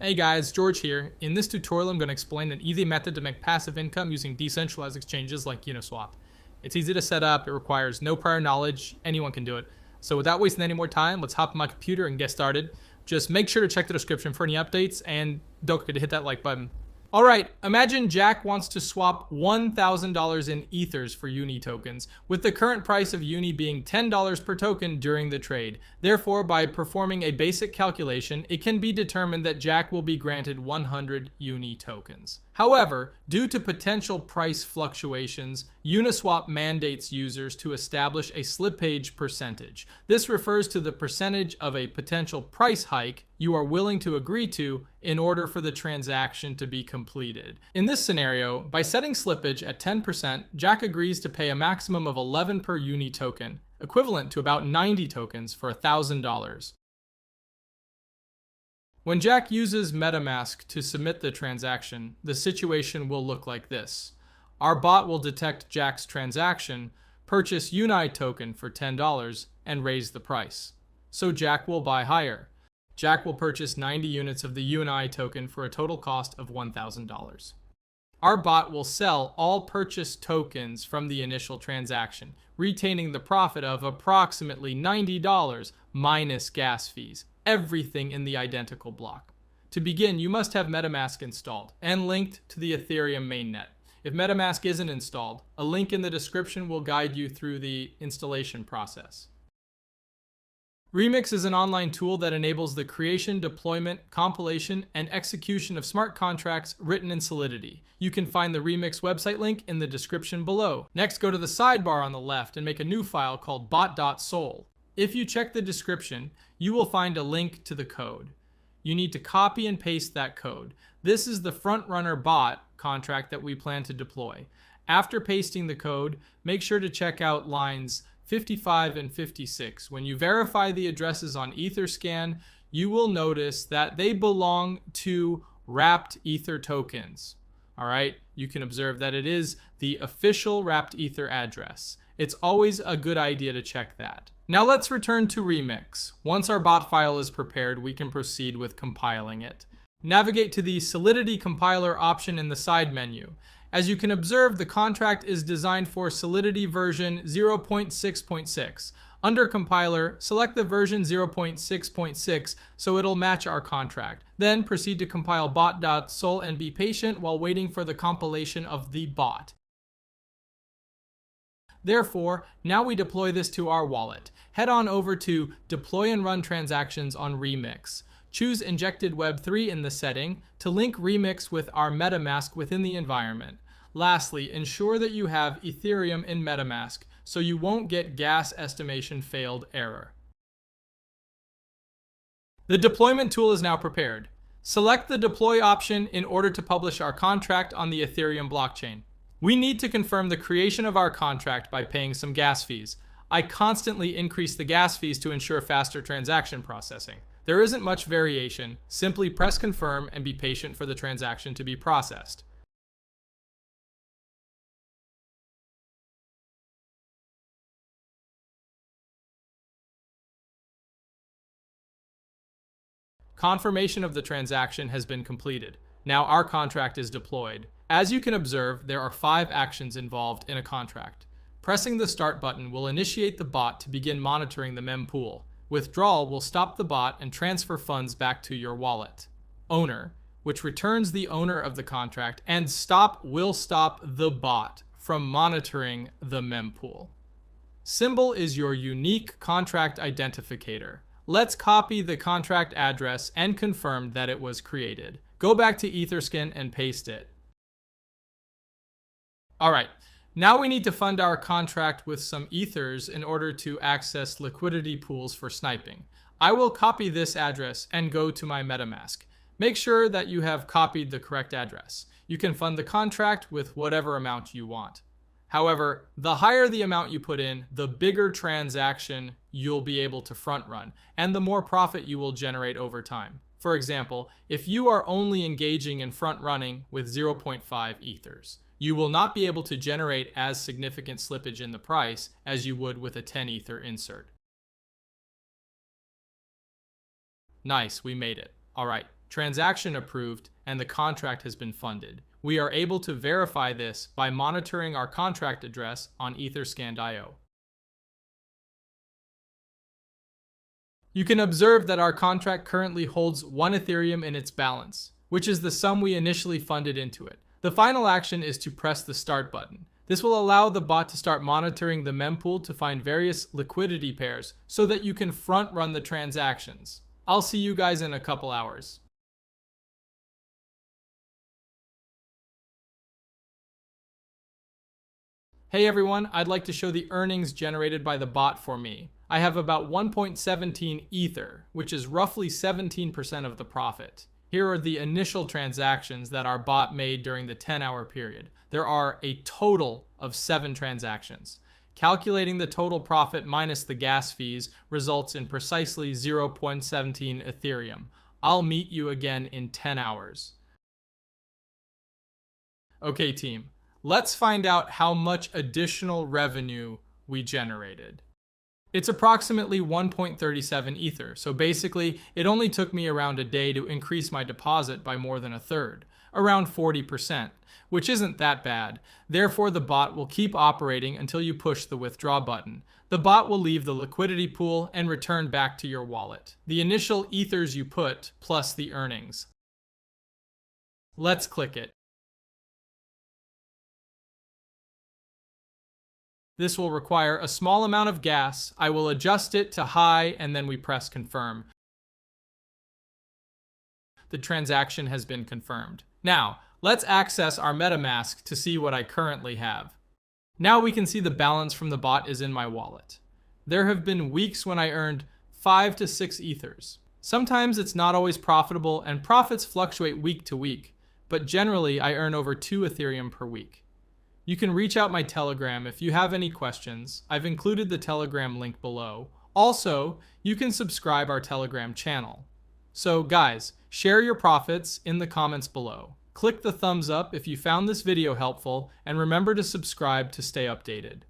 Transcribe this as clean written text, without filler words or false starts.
Hey guys, George here. In this tutorial, I'm going to explain an easy method to make passive income using decentralized exchanges like Uniswap. It's easy to set up, it requires no prior knowledge, anyone can do it. So without wasting any more time, let's hop on my computer and get started. Just make sure to check the description for any updates and don't forget to hit that like button. Alright, imagine Jack wants to swap $1,000 in Ethers for Uni tokens, with the current price of Uni being $10 per token during the trade. Therefore, by performing a basic calculation, it can be determined that Jack will be granted 100 Uni tokens. However, due to potential price fluctuations, Uniswap mandates users to establish a slippage percentage. This refers to the percentage of a potential price hike you are willing to agree to in order for the transaction to be completed. In this scenario, by setting slippage at 10%, Jack agrees to pay a maximum of 11 per Uni token, equivalent to about 90 tokens for $1,000. When Jack uses MetaMask to submit the transaction, the situation will look like this. Our bot will detect Jack's transaction, purchase Uni token for $10, and raise the price. So Jack will buy higher. Jack will purchase 90 units of the Uni token for a total cost of $1,000. Our bot will sell all purchased tokens from the initial transaction, retaining the profit of approximately $90 minus gas fees. Everything in the identical block. To begin, you must have MetaMask installed and linked to the Ethereum mainnet. If MetaMask isn't installed, a link in the description will guide you through the installation process. Remix is an online tool that enables the creation, deployment, compilation, and execution of smart contracts written in Solidity. You can find the Remix website link in the description below. Next, go to the sidebar on the left and make a new file called bot.sol. If you check the description, you will find a link to the code. You need to copy and paste that code. This is the frontrunner bot contract that we plan to deploy. After pasting the code, make sure to check out lines 55 and 56. When you verify the addresses on Etherscan, you will notice that they belong to wrapped Ether tokens. All right, you can observe that it is the official wrapped Ether address. It's always a good idea to check that. Now let's return to Remix. Once our bot file is prepared, we can proceed with compiling it. Navigate to the Solidity compiler option in the side menu. As you can observe, the contract is designed for Solidity version 0.6.6. Under compiler, select the version 0.6.6 so it'll match our contract. Then proceed to compile bot.sol and be patient while waiting for the compilation of the bot. Therefore, now we deploy this to our wallet. Head on over to Deploy and Run Transactions on Remix. Choose Injected Web3 in the setting to link Remix with our MetaMask within the environment. Lastly, ensure that you have Ethereum in MetaMask so you won't get gas estimation failed error. The deployment tool is now prepared. Select the Deploy option in order to publish our contract on the Ethereum blockchain. We need to confirm the creation of our contract by paying some gas fees. I constantly increase the gas fees to ensure faster transaction processing. There isn't much variation. Simply press confirm and be patient for the transaction to be processed. Confirmation of the transaction has been completed. Now our contract is deployed. As you can observe, there are 5 actions involved in a contract. Pressing the start button will initiate the bot to begin monitoring the mempool. Withdrawal will stop the bot and transfer funds back to your wallet. Owner, which returns the owner of the contract, and stop will stop the bot from monitoring the mempool. Symbol is your unique contract identificator. Let's copy the contract address and confirm that it was created. Go back to Etherscan and paste it. All right, now we need to fund our contract with some Ethers in order to access liquidity pools for sniping. I will copy this address and go to my MetaMask. Make sure that you have copied the correct address. You can fund the contract with whatever amount you want. However, the higher the amount you put in, the bigger transaction you'll be able to front run, and the more profit you will generate over time. For example, if you are only engaging in front running with 0.5 Ethers, you will not be able to generate as significant slippage in the price as you would with a 10 Ether insert. Nice, we made it. All right, transaction approved, and the contract has been funded. We are able to verify this by monitoring our contract address on Etherscan.io. You can observe that our contract currently holds 1 Ethereum in its balance, which is the sum we initially funded into it. The final action is to press the start button. This will allow the bot to start monitoring the mempool to find various liquidity pairs so that you can front run the transactions. I'll see you guys in a couple hours. Hey everyone, I'd like to show the earnings generated by the bot for me. I have about 1.17 Ether, which is roughly 17% of the profit. Here are the initial transactions that our bot made during the 10-hour period. There are a total of 7 transactions. Calculating the total profit minus the gas fees results in precisely 0.17 Ethereum. I'll meet you again in 10 hours. Okay team, let's find out how much additional revenue we generated. It's approximately 1.37 Ether, so basically it only took me around a day to increase my deposit by more than a third, around 40%, which isn't that bad. Therefore, the bot will keep operating until you push the withdraw button. The bot will leave the liquidity pool and return back to your wallet. The initial Ethers you put plus the earnings. Let's click it. This will require a small amount of gas. I will adjust it to high and then we press confirm. The transaction has been confirmed. Now, let's access our MetaMask to see what I currently have. Now we can see the balance from the bot is in my wallet. There have been weeks when I earned 5 to 6 Ethers. Sometimes it's not always profitable and profits fluctuate week to week, but generally I earn over 2 Ethereum per week. You can reach out my Telegram if you have any questions. I've included the Telegram link below. Also, you can subscribe our Telegram channel. So guys, share your profits in the comments below. Click the thumbs up if you found this video helpful, and remember to subscribe to stay updated.